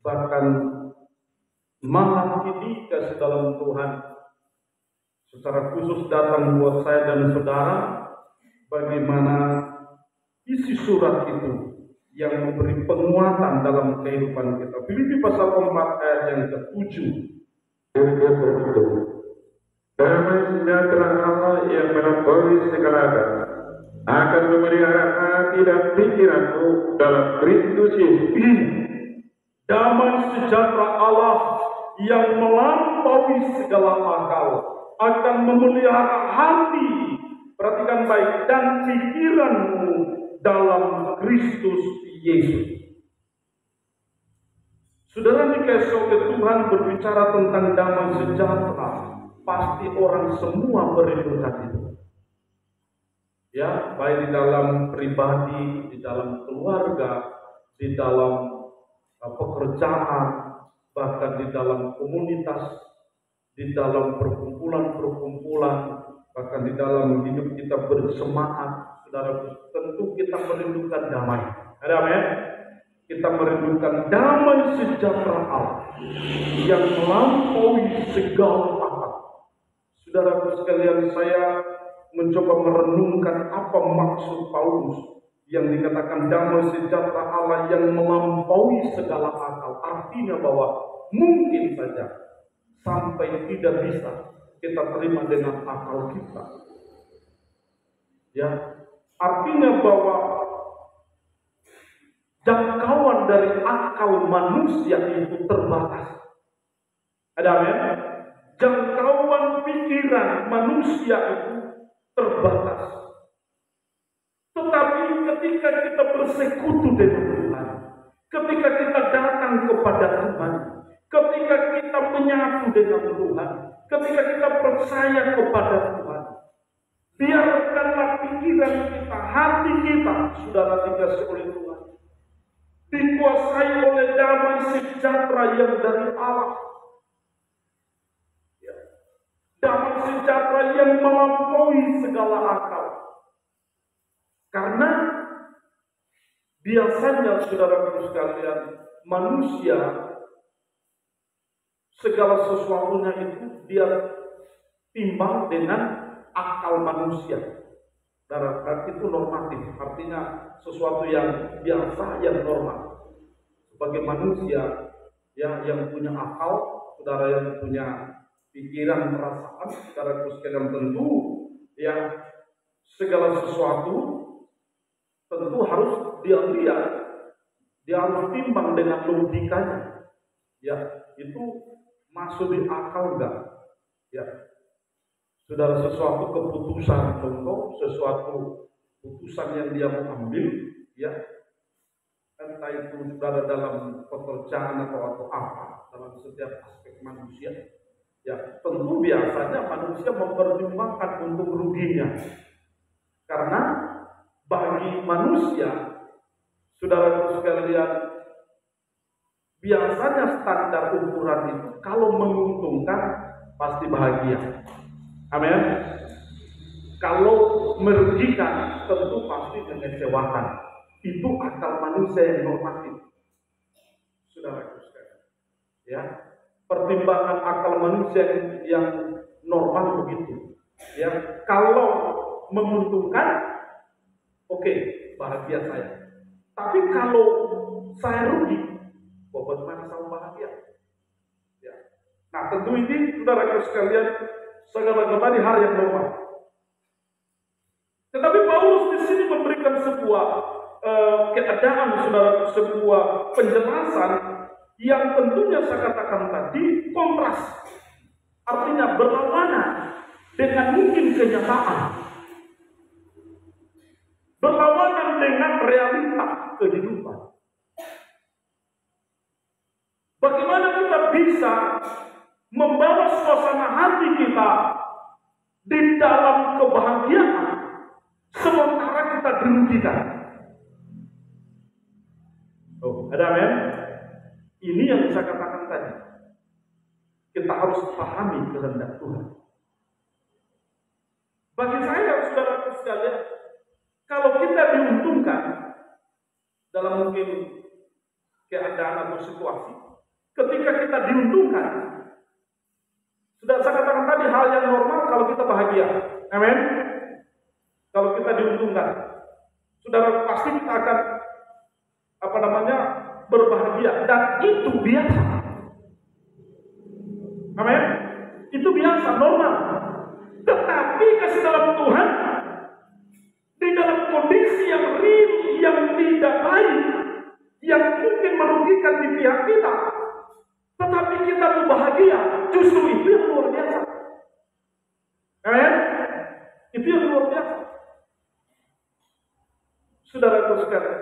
bahkan malam ini kasih dalam Tuhan secara khusus datang buat saya dan saudara, bagaimana isi surat itu yang memberi penguatan dalam kehidupan kita. Filipi pasal 4 ayat yang ke-7. Damai sejahtera Allah yang melampaui segala akal akan memelihara hati dan pikiranmu dalam Kristus Yesus. Damai sejahtera Allah yang melampaui segala akal akan memelihara hati, perhatikan baik, dan pikiranmu dalam Kristus Yesus. Saudara dikasih oleh Tuhan berbicara tentang damai sejahtera, pasti orang semua merindukan itu. Ya, baik di dalam pribadi, di dalam keluarga, di dalam pekerjaan, bahkan di dalam komunitas, di dalam perkumpulan-perkumpulan, bahkan di dalam hidup kita bersemangat. Saudara, tentu kita merindukan damai. Ada amin? Kita merindukan damai sejahtera Allah yang melampaui segala akal. Saudara sekalian, saya mencoba merenungkan apa maksud Paulus yang dikatakan damai sejahtera Allah yang melampaui segala akal. Artinya bahwa mungkin saja sampai tidak bisa kita terima dengan akal kita. Ya, artinya bahwa jangkauan dari akal manusia itu terbatas. Ada amin? Jangkauan pikiran manusia itu terbatas. Tetapi ketika kita bersekutu dengan Tuhan, ketika kita datang kepada Tuhan, ketika kita menyatu dengan Tuhan, ketika kita percaya kepada Tuhan, biarkanlah pikiran kita, hati kita, saudara, dikasih oleh Tuhan, dikuasai oleh damai sejahtera yang dari Allah. Ya. Damai sejahtera yang melampaui segala akal. Karena biasanya saudara sekalian, manusia segala sesuatunya itu dia timbang dengan akal manusia. Dalam itu normatif, artinya sesuatu yang biasa, yang normal. Sebagai manusia ya, yang punya akal, saudara, yang punya pikiran, perasaan, saudara sekalian, tentu ya segala sesuatu tentu harus dia lihat, dia harus timbang dengan logikanya. Ya, itu masuk di akal enggak? Ya, saudara, sesuatu keputusan, contoh sesuatu putusan yang dia mau ambil, ya, entah itu saudara dalam pekerjaan atau apa, dalam setiap aspek manusia, ya, tentu biasanya manusia mempertimbangkan untuk ruginya, karena bagi manusia, saudara sekalian, biasanya standar ukuran itu kalau menguntungkan pasti bahagia. Amin. Kalau merugikan tentu pasti mengecewakan. Itu akal manusia yang normatif. Saudara sekalian, ya, pertimbangan akal manusia yang normal begitu. Ya, kalau menguntungkan, oke, bahagia saya. Tapi kalau saya rugi, bagaimana saya bahagia? Ya. Nah, tentu ini saudara sekalian, segala-galanya hal yang normal. Tetapi Paulus di sini memberikan sebuah keadaan, saudara, sebuah penjelasan yang tentunya saya katakan tadi kontras, artinya berlawanan dengan mungkin kenyataan, berlawanan dengan realita kehidupan. Bagaimana kita bisa membawa suasana hati kita di dalam kebahagiaan sementara kita dirugikan? Oh, ada amin? Ini yang saya katakan tadi. Kita harus pahami kehendak Tuhan. Bagi saya, saudara sekalian, kalau kita diuntungkan dalam mungkin keadaan atau situasi, ketika kita diuntungkan, sudah saya katakan tadi hal yang normal kalau kita bahagia. Amin. Kalau kita diuntungkan, saudara pasti kita akan berbahagia, dan itu biasa. Amin. Itu biasa, normal. Tetapi kasih dalam Tuhan, di dalam kondisi yang real, yang tidak baik, yang mungkin merugikan di pihak kita, tetapi kita mau bahagia, justru itu yang luar biasa. Amin. Itu yang luar biasa. Saudara-saudara sekalian,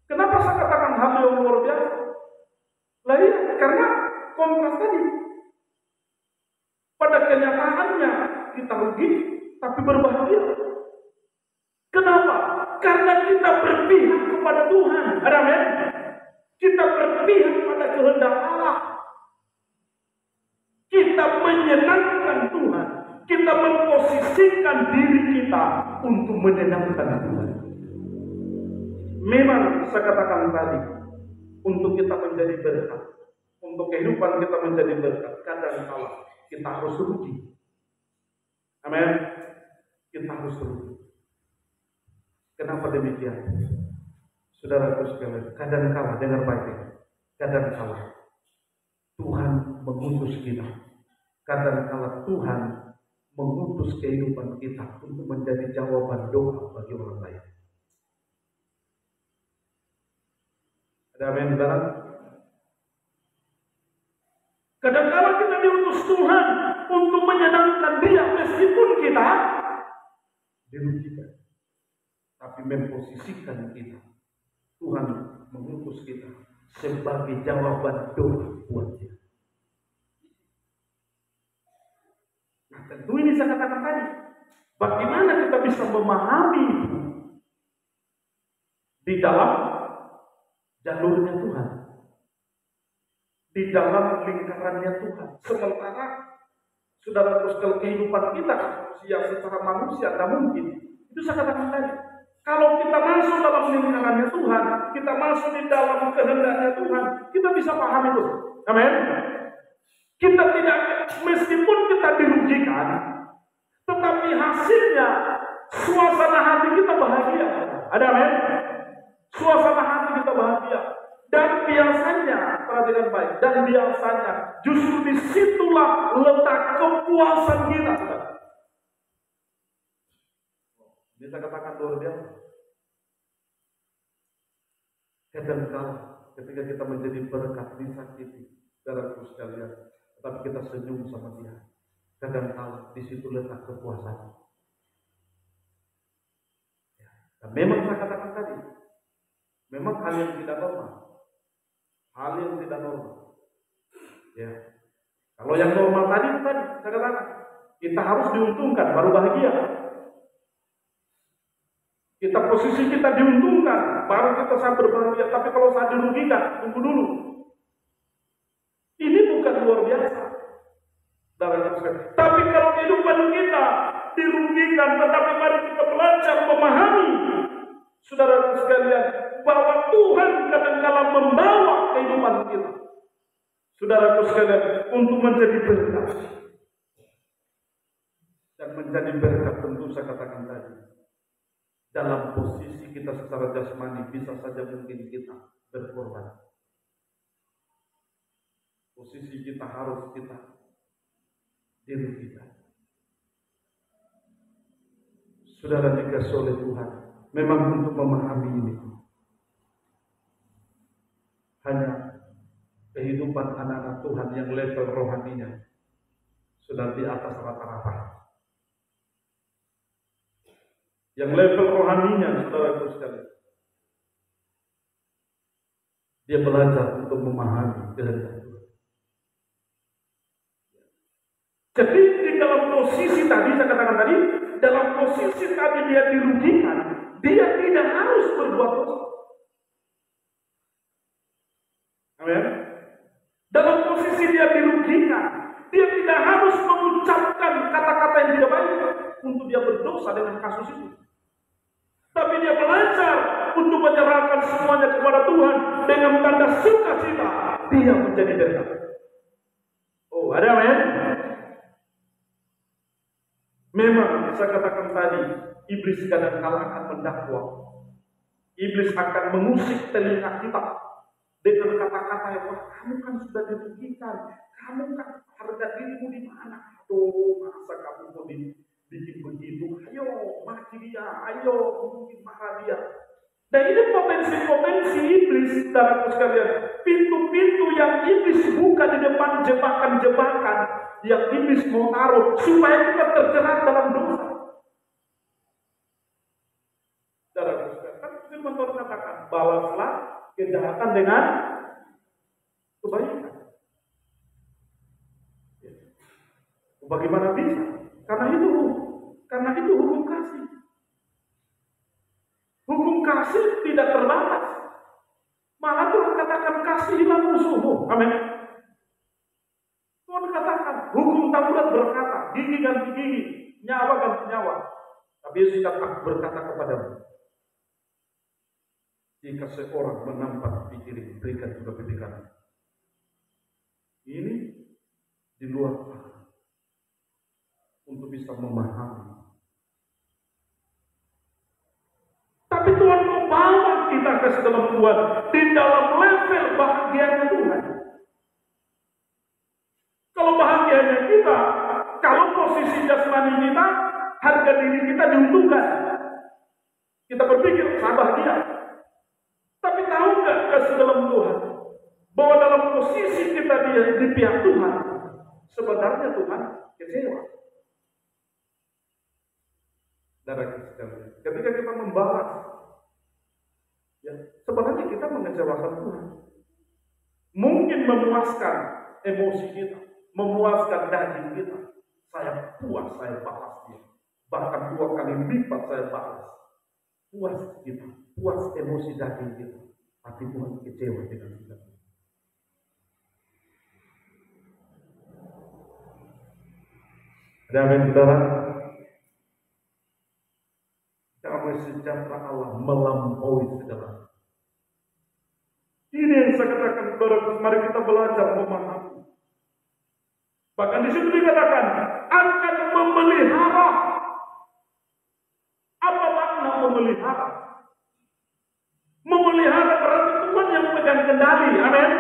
kenapa saya katakan hal yang luar biasa? Lain karena kontras tadi. Pada kenyataannya kita rugi, tapi berbahagia. Kenapa? Karena kita berpihak kepada Tuhan. Amin. Kita berpihak pada kehendak Allah. Kita menyenangkan Tuhan. Kita memposisikan diri kita untuk menyenangkan Tuhan. Memang saya katakan tadi, untuk kita menjadi berkat, untuk kehidupan kita menjadi berkat, kadang-kala kita harus rugi. Amin. Kita harus rugi. Kenapa demikian? Saudaraku sekalian, kadang-kala, dengar baik-baik, kadang-kala Tuhan mengutus kita. Kadang-kala Tuhan mengutus kehidupan kita untuk menjadi jawaban doa bagi orang lain. Ada amin, saudara? Kadang-kala kita diutus Tuhan untuk menyenangkan Dia meskipun kita dirugikan. Tapi memposisikan kita. Tuhan mengutus kita sebagai jawaban doa buat Dia. Nah, tentu ini saya katakan tadi. Bagaimana kita bisa memahami itu di dalam jalurnya Tuhan, di dalam lingkarannya Tuhan. Sementara saudara terus kehidupan kita secara manusia tidak mungkin. Itu saya katakan tadi. Kalau kita masuk dalam lingkarannya Tuhan, kita masuk di dalam kehendaknya Tuhan, kita bisa paham itu. Amin. Kita tidak, meskipun kita dirugikan, tetapi hasilnya suasana hati kita bahagia. Ada amin. Suasana hati kita bahagia. Dan biasanya, perhatikan baik, dan biasanya justru disitulah letak kepuasan kita. Bisa katakan luar biasa. Kadang-kala ketika kita menjadi berkat disakiti, saudaraku sekalian, tetapi kita senyum sama Dia. Kadang-kala di situ letak kepuasan. Ya. Dan memang saya katakan tadi, memang hal yang tidak normal. Hal yang tidak normal. Ya. Kalau yang normal tadi, saya katakan, kita harus diuntungkan baru bahagia. Posisi kita diuntungkan, baru kita saya berbahagia. Tapi kalau saya dirugikan, tunggu dulu. Ini bukan luar biasa. Tapi kalau kehidupan kita dirugikan, tetapi mari kita belajar memahami, saudara sekalian, bahwa Tuhan kadang-kala membawa kehidupan kita, saudaraku sekalian, untuk menjadi berkat. Dan menjadi berkat tentu saya katakan tadi, dalam posisi kita secara jasmani bisa saja mungkin kita berkorban. Posisi kita harus kita dirugikan. Saudara dikasih oleh Tuhan, memang untuk memahami ini, hanya kehidupan anak-anak Tuhan yang level rohaninya sudah di atas rata-rata. Yang level rohaninya, saudara sekalian, dia belajar untuk memahami kehendak Tuhan. Jadi di dalam posisi tadi, saya katakan tadi, dalam posisi tadi dia dirugikan, dia tidak harus berbuat dosa. Amin. Dalam posisi dia dirugikan, dia tidak harus mengucapkan kata-kata yang tidak baik untuk dia berdosa dengan kasus itu. Tapi dia belajar untuk menyerahkan semuanya kepada Tuhan dengan tanda sukacita, dia menjadi berkat. Oh, ada amin? Memang saya katakan tadi, iblis kadang-kala akan mendakwa. Iblis akan mengusik telinga kita dengan kata-kata yang, wah, kamu kan sudah dirugikan, kamu kan harga dirimu di mana? Aduh, masa kamu mau bikin begitu? Ayo, maki dia, ayo, mungkin marah dia. Dan ini potensi-potensi iblis, saudaraku sekalian. Pintu-pintu yang iblis buka di depan jebakan-jebakan yang iblis mau taruh supaya kita terjerat dalam dosa. Saudaraku sekalian, kan firman Tuhan katakan, balaslah kejahatan dengan kebaikan. Bagaimana bisa? Karena itu hukum kasih. Hukum kasih tidak terbatas. Malah Tuhan katakan kasihilah musuhmu. Amin. Tuhan katakan hukum Taurat berkata gigi ganti gigi, nyawa ganti nyawa. Tapi Yesus berkata kepadamu, jika seorang menampak di kiri, berikan juga di kanan. Ini di luar akal untuk bisa memahami. Tapi Tuhan membawa kita ke dalam Tuhan di dalam level bahagianya Tuhan. Kalau bahagianya kita, kalau posisi jasmani kita, harga diri kita diuntungkan. Kita berpikir, saya bahagia. Tapi tahu nggak ke dalam Tuhan bahwa dalam posisi kita di pihak Tuhan, sebenarnya Tuhan kecewa. Ketika kita membalas, ya, sebenarnya kita mengecewakan Tuhan. Mungkin memuaskan emosi kita, memuaskan daging kita. Saya puas, saya balas dia. Bahkan 2 kali lipat saya balas. Puas kita, puas emosi daging kita. Tapi Tuhan kecewa dengan kita. Ada amin, saudara? Damai sejahtera Allah melampaui segala. Ini yang saya katakan, saudara, mari kita belajar memahami. Bahkan di situ dikatakan akan memelihara. Apa makna memelihara? Memelihara berarti Tuhan yang pegang kendali. Amin.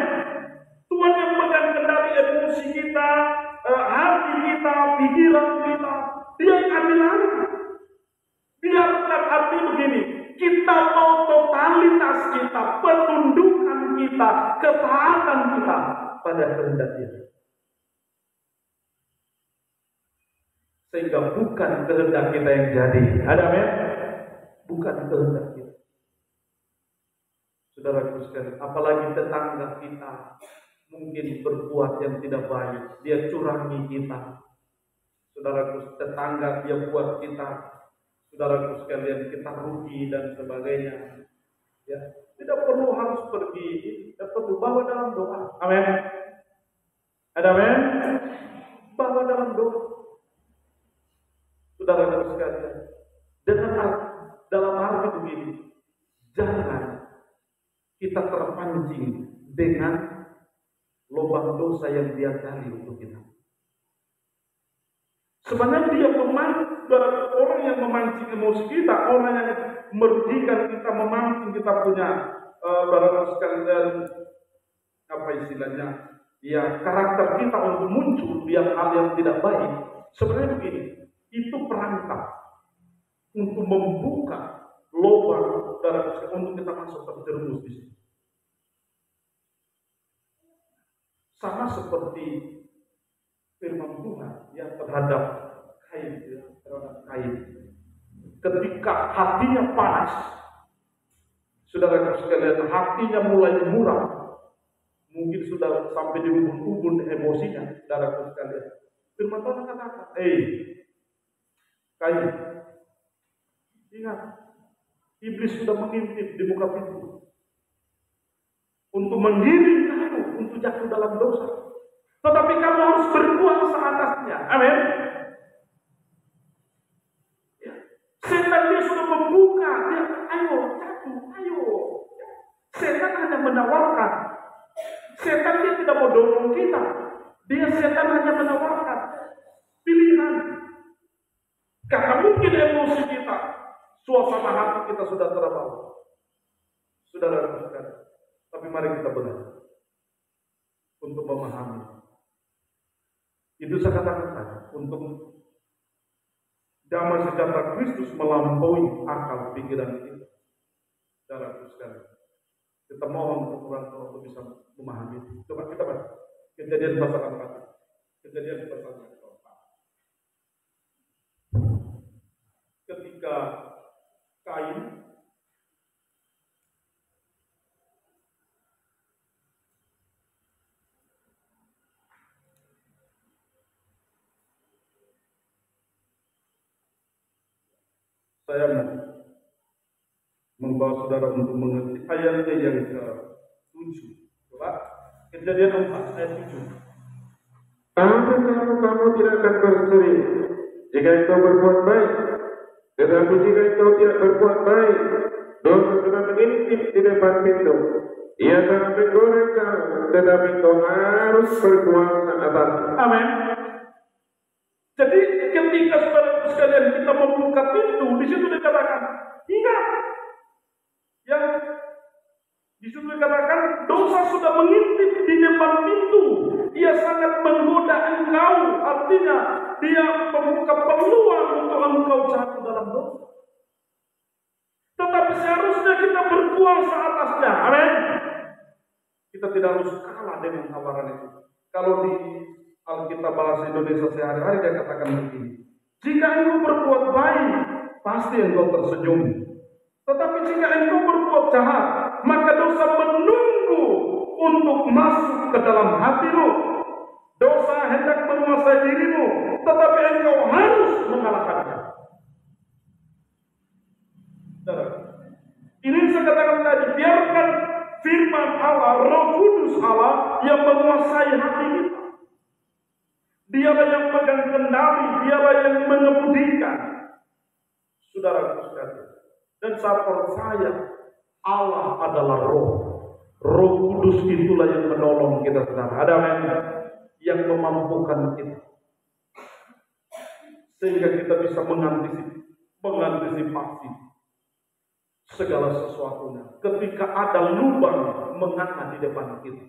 Tuhan yang pegang kendali emosi kita, hati kita, pikiran kita. Dia yang ambil alih. Biarkan arti begini, kita mau totalitas kita, penundukan kita, ketaatan kita pada kehendak Dia. Sehingga bukan kehendak kita yang jadi. Ada amin? Bukan kehendak kita. Saudara sekalian, apalagi tetangga kita mungkin berbuat yang tidak baik, dia curangi kita. Saudara, tetangga dia buat kita, saudaraku sekalian, kita rugi dan sebagainya. Ya, tidak perlu harus pergi, tidak perlu bawa dalam doa. Amin. Ada amin? Bawa dalam doa. Saudaraku sekalian, dalam arti begini, jangan kita terpancing dengan lubang dosa yang dia gali untuk kita. Sebenarnya dia orang yang memancing emosi kita, orang yang merugikan kita, memancing kita punya barang sekalian, apa istilahnya, ya karakter kita untuk muncul dia hal yang tidak baik. Sebenarnya begini, itu perangkap untuk membuka lubang untuk kita masuk terjerumus di situ. Sama seperti firman Tuhan yang terhadap Kain. Ketika hatinya panas, saudara sekalian, hatinya mulai muram, mungkin sudah sampai di ubun-ubun emosinya, saudara sekalian. Firman Tuhan katakan, Kain, ingat, iblis sudah mengintip di muka pintu untuk menggiring kamu untuk jatuh dalam dosa. Tetapi kamu harus berkuasa atasnya. Amin. Ya. Setan dia sudah membuka, dia ayo jatuh, ayo menawarkan. Setan dia tidak mau dorong kita. Setan hanya menawarkan pilihan. Karena mungkin emosi kita, suasana hati kita sudah terbawa. Saudara sekalian, tapi mari kita belajar untuk memahami. Itu saya katakan tadi, untuk damai sejahtera Kristus melampaui akal pikiran kita. Saudara sekalian, kita mohon Tuhan untuk bisa memahami. Coba kita baca Kejadian pasal 4. Kejadian pasal 4. Ketika Kain saya membawa saudara untuk mengerti ayatnya yang ke-7. Coba Kejadian 4 ayat 7. Kamu tidak akan berseri jika engkau berbuat baik, tetapi jika engkau tidak berbuat baik, dosa sudah mengintip di depan pintu. Ia sangat menggoreng kamu, tetapi engkau harus berkuasa atasnya. Amin. Jadi ketika saudara sekalian kita membuka pintu, di situ dikatakan, ingat, yang di situ dikatakan dosa sudah mengintip di depan pintu. Ia sangat menggoda engkau, artinya dia membuka peluang untuk engkau jatuh dalam dosa. Tetapi seharusnya kita berkuasa atasnya. Amin. Kita tidak harus kalah dengan tawaran itu. Kalau di Alkitab bahasa Indonesia sehari-hari dia katakan begini, jika engkau berbuat baik, pasti engkau tersenyum. Tetapi jika engkau berbuat jahat, maka dosa menunggu untuk masuk ke dalam hatimu. Dosa hendak menguasai dirimu, tetapi engkau harus mengalahkannya. Ini saya katakan tadi, biarkan firman Allah, Roh Kudus Allah yang menguasai hati kita. Dialah yang pegang kendali, dialah yang mengemudikan. Saudara sekalian, dan saya percaya Allah adalah Roh. Roh Kudus itulah yang menolong kita, saudara. Ada yang memampukan kita, sehingga kita bisa mengantisipasi segala sesuatunya. Ketika ada lubang menganga di depan kita,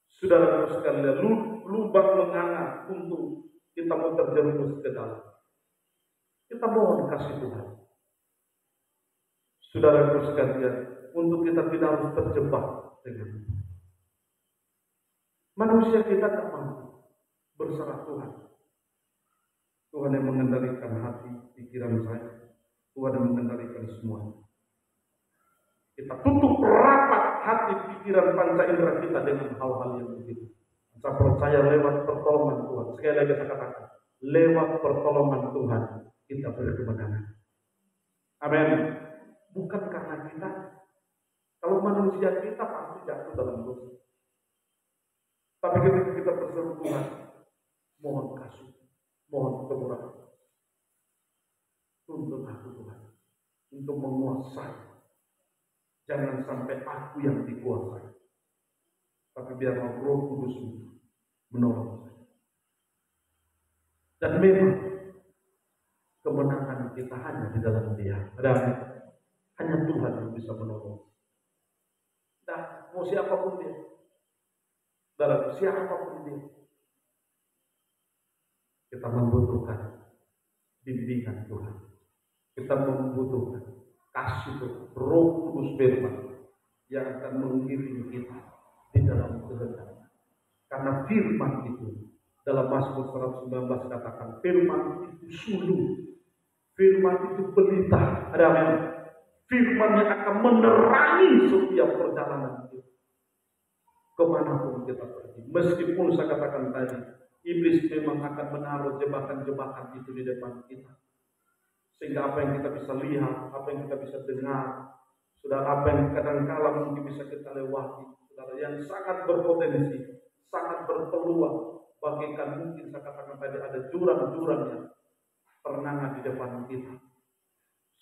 saudara sekalian, lubang menganga untuk kita mau terjerumus ke dalam. Kita mohon kasih Tuhan, saudara sekalian, untuk kita tidak harus terjebak dengan manusia. Kita tak mampu berserah Tuhan. Tuhan yang mengendalikan hati, pikiran saya. Tuhan yang mengendalikan semuanya. Kita tutup rapat hati, pikiran, panca indera kita dengan hal-hal yang begitu. Saya percaya lewat pertolongan Tuhan. Sekali lagi saya katakan, lewat pertolongan Tuhan kita berkemenangan. Amin. Bukan karena kita. Kalau manusia kita pasti jatuh dalam dosa. Tapi ketika kita berseru Tuhan, mohon kasih, mohon kemurahan. Tuntut aku Tuhan untuk menguasai. Jangan sampai aku yang dikuasai, tapi biarlah Roh Kudus menolong saya. Dan memang kemenangan kita hanya di dalam Dia. Hanya Tuhan yang bisa menolong. Dan mau siapapun dia, dalam siapapun dia, kita membutuhkan bimbingan Tuhan. Kita membutuhkan kasih Tuhan, Roh Kudus firman yang akan mengiringi kita di dalam kehendak. Karena firman itu dalam Mazmur 119 katakan, firman itu suluh, firman itu pelita. Ada yang firman yang akan menerangi setiap perjalanan kita. Kemanapun kita pergi, meskipun saya katakan tadi, iblis memang akan menaruh jebakan-jebakan itu di depan kita. Sehingga apa yang kita bisa lihat, apa yang kita bisa dengar, saudara, apa yang kadang-kala mungkin bisa kita lewati, saudara, yang sangat berpotensi, sangat berpeluang, bagaikan mungkin saya katakan tadi ada jurang-jurang yang terengah di depan kita.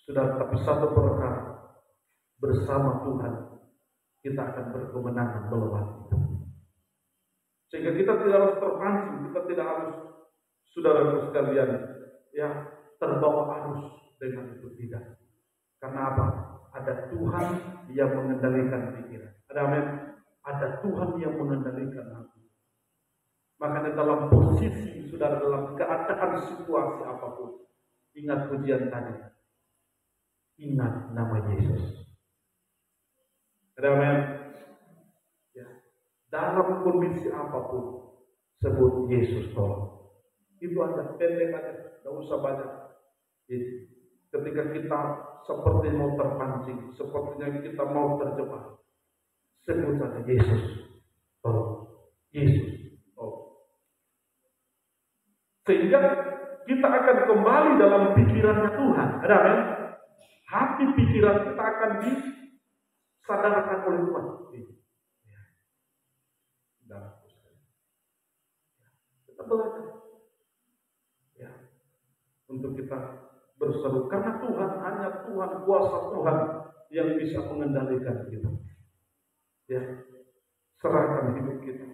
Saudara, tapi satu perkara, bersama Tuhan kita akan berkemenangan melewati itu. Sehingga kita tidak harus terpancing, kita tidak harus, saudara sekalian, ya, terbawa arus dengan itu, tidak. Karena apa? Ada Tuhan yang mengendalikan pikiran. Ada amin. Ada Tuhan yang mengendalikan hati. Makanya dalam posisi, saudara, dalam keadaan situasi apapun, ingat pujian tadi. Ingat nama Yesus. Ada amin. Ya. Dalam kondisi apapun, sebut Yesus tolong. Itu aja, pendek aja, tidak usah banyak. Jadi, ketika kita seperti mau terpancing, sepertinya kita mau terjebak, sebut saja Yesus tolong. Yesus tolong. Sehingga kita akan kembali dalam pikirannya Tuhan. Ada amin? Hati pikiran kita akan disadarkan oleh Tuhan. Kita belajar. Ya. Untuk kita berseru. Karena Tuhan, hanya Tuhan, kuasa Tuhan yang bisa mengendalikan kita. Ya. Serahkan hidup kita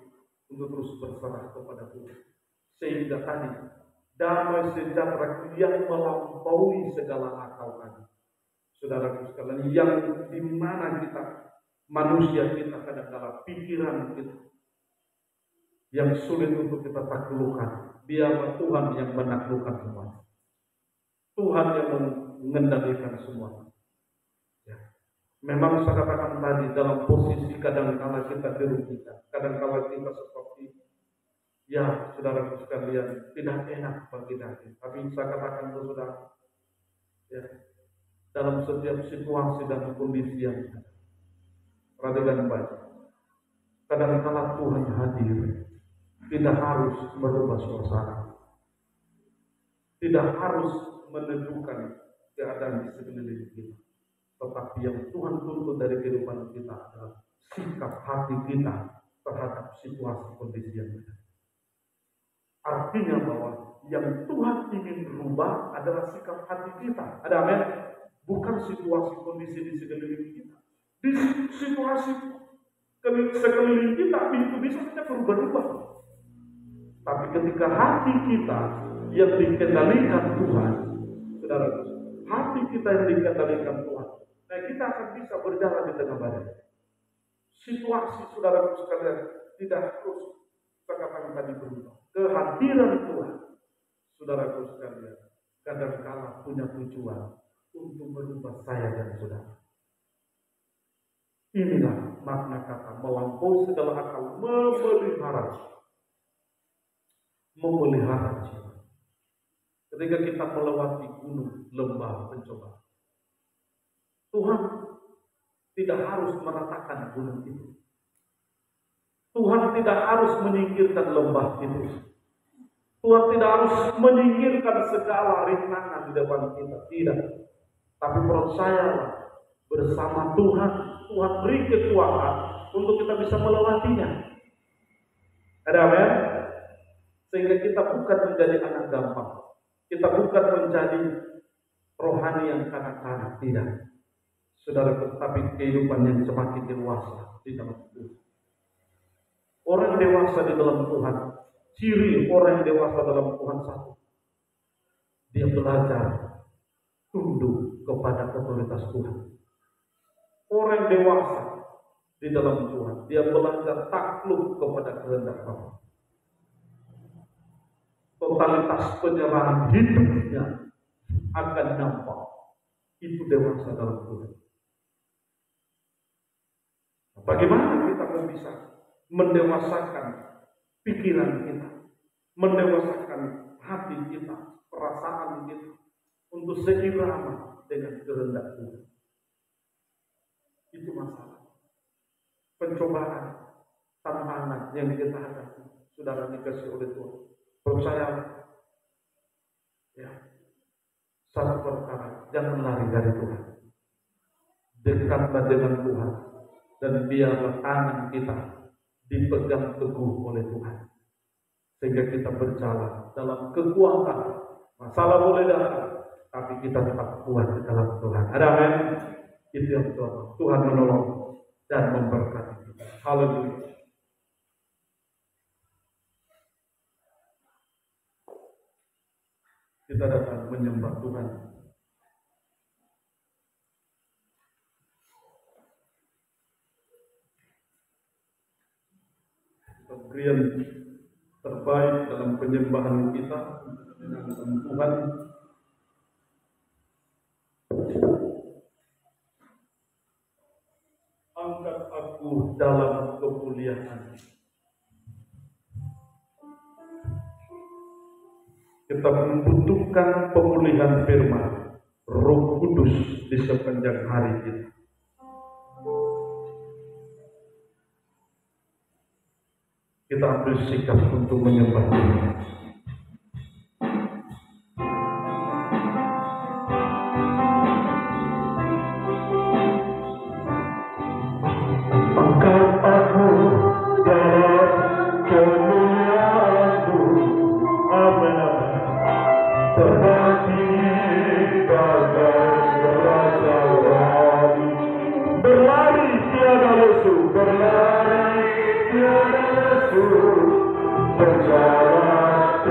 untuk terus berserah kepada Tuhan. Sehingga tadi damai sejahtera yang melampaui segala akal tadi. Saudara sekalian, yang dimana kita, manusia kita kadang-kala pikiran kita yang sulit untuk kita taklukkan, biarlah Tuhan yang menaklukkan semua. Tuhan yang mengendalikan semua. Ya. Memang saya katakan tadi, dalam posisi kadang-kala kita dirugikan, kadang-kala kita seperti, ya saudara sekalian, tidak enak bagi daging. Tapi saya katakan itu saudara, ya, dalam setiap situasi dan kondisi yang perhatikan baik. Kadang-kala Tuhan hadir, tidak harus merubah suasana, tidak harus menentukan keadaan di sekeliling kita. Tetapi yang Tuhan tuntut dari kehidupan kita adalah sikap hati kita terhadap situasi kondisi yang ada. Artinya bahwa yang Tuhan ingin rubah adalah sikap hati kita. Ada amin? Bukan situasi kondisi di sekeliling kita. Di situasi sekeliling kita itu bisa saja berubah-ubah. Tapi ketika hati kita yang dikendalikan Tuhan, saudara, hati kita yang dikendalikan Tuhan, nah kita akan bisa berjalan di tengah badai. Situasi, saudara sekalian, tidak terus katakan tadi berubah. Kehadiran Tuhan, saudara sekalian, kadang-kala punya tujuan untuk merubah saya dan saudara. Inilah makna kata melampaui segala akal, memelihara jiwa. Ketika kita melewati gunung, lembah, pencobaan, Tuhan tidak harus meratakan gunung itu. Tuhan tidak harus menyingkirkan lembah itu. Tuhan tidak harus menyingkirkan segala rintangan di depan kita. Tidak. Tapi percayalah, bersama Tuhan, Tuhan beri kekuatan untuk kita bisa melewatinya. Ada amin? Sehingga kita bukan menjadi anak gampang. Kita bukan menjadi rohani yang kanak-kanak. Tidak. Saudara, tetapi kehidupan yang semakin dewasa di dalam Tuhan. Orang dewasa di dalam Tuhan, ciri orang yang dewasa dalam Tuhan satu. Dia belajar tunduk kepada otoritas Tuhan. Orang dewasa di dalam Tuhan, dia belajar takluk kepada kehendak Allah. Totalitas penyerahan hidupnya akan nampak. Itu dewasa dalam Tuhan. Bagaimana kita bisa mendewasakan pikiran kita, mendewasakan hati kita, perasaan kita untuk seirama dengan kehendak Tuhan? Itu masalah. Pencobaan, tantangan yang kita hadapi, saudara dikasih oleh Tuhan. Percaya, ya, satu perkara, jangan lari dari Tuhan. Dekatlah dengan Tuhan, dan biarlah tangan kita dipegang teguh oleh Tuhan, sehingga kita berjalan dalam kekuatan. Masalah boleh datang, tapi kita tetap kuat di dalam Tuhan. Ada amin? Itu yang Tuhan menolong dan memberkati kita. Haleluya. Kita datang menyembah Tuhan. Pemberian terbaik dalam penyembahan kita dengan Tuhan. Angkat aku dalam kemuliaan. Kita membutuhkan pemulihan firman Roh Kudus di sepanjang hari kita. Kita ambil sikap untuk menyembah Tuhan. Angkat aku dalam kemuliaan-Mu. Amin, amin. Seperti bagai raja-raja, berlari tiada lesu, berlari tiada lesu, berjalan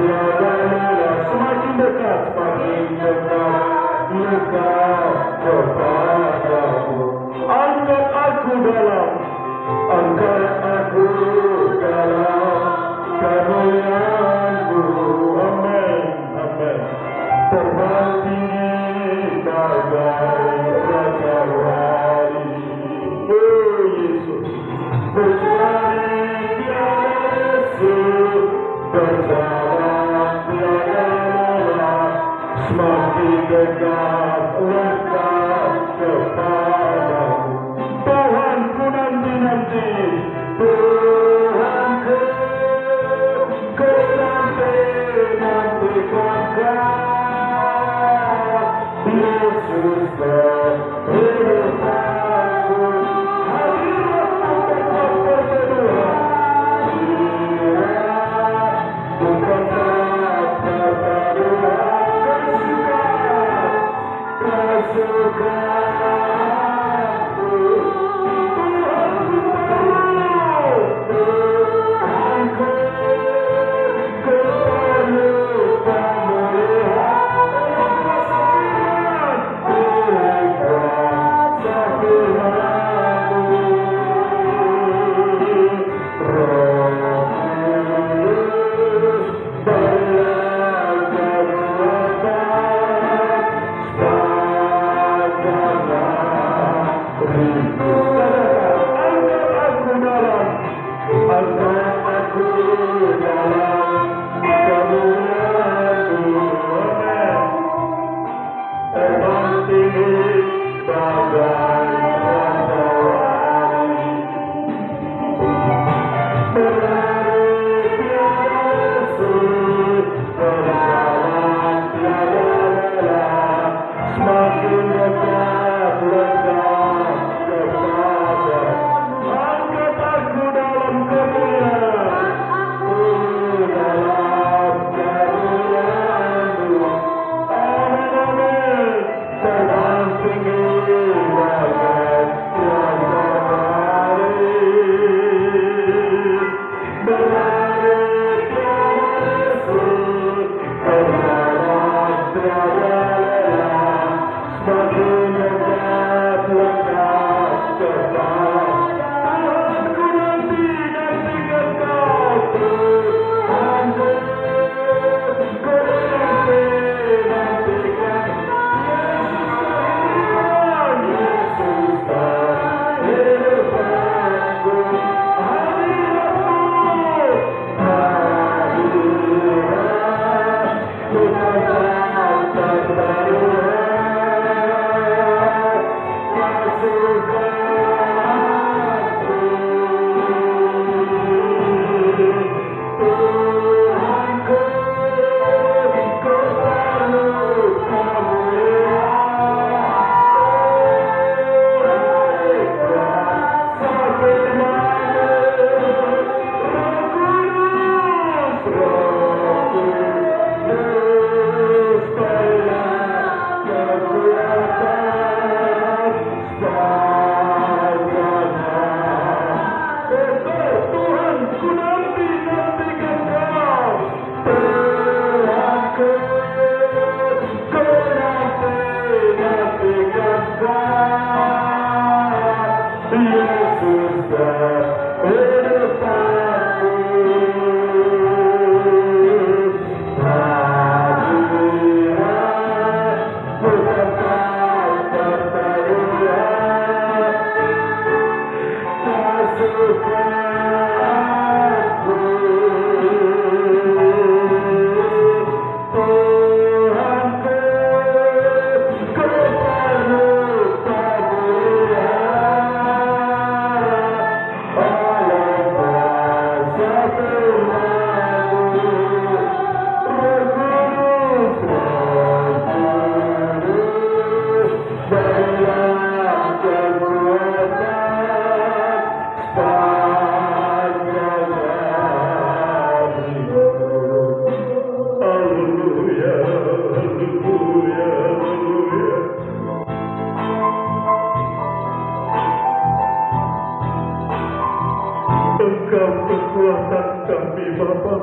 Engkau kekuatan kami Bapa.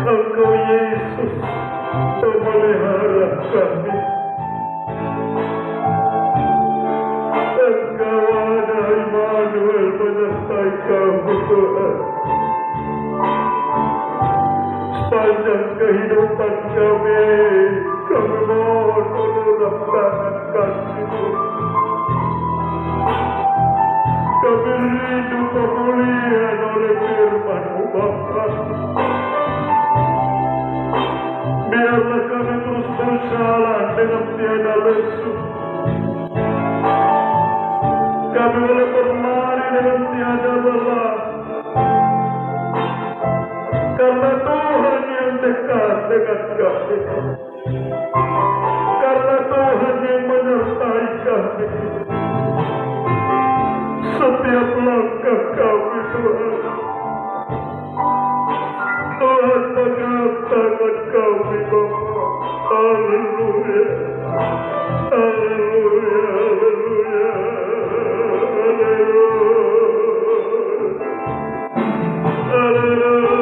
Engkau Yesus pemelihara kami. Engkau ada Immanuel menyertai kami Tuhan. Sepanjang kehidupan kami mohon ulurah tangan kasih-Mu. Kami rindu pemulihan oleh firman-Mu Bapa. Biarlah kami terus berjalan dengan tiada lesu. Kami boleh berlari dengan tiada lelah. Karena Tuhan yang dekat dengan kami. Karena Tuhan yang menyertai kami. Setiap langkah kami Tuhan. Tuhan pegang tangan kami Bapa. Haleluya. Haleluya. Haleluya. Haleluya. Haleluya.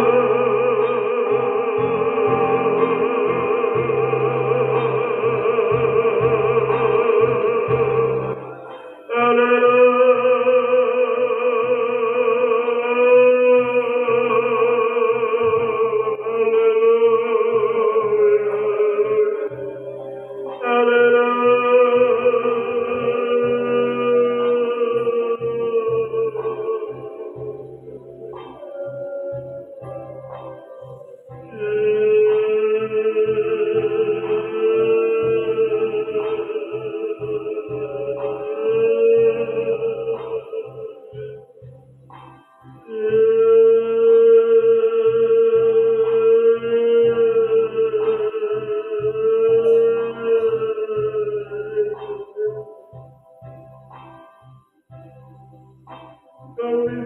Kami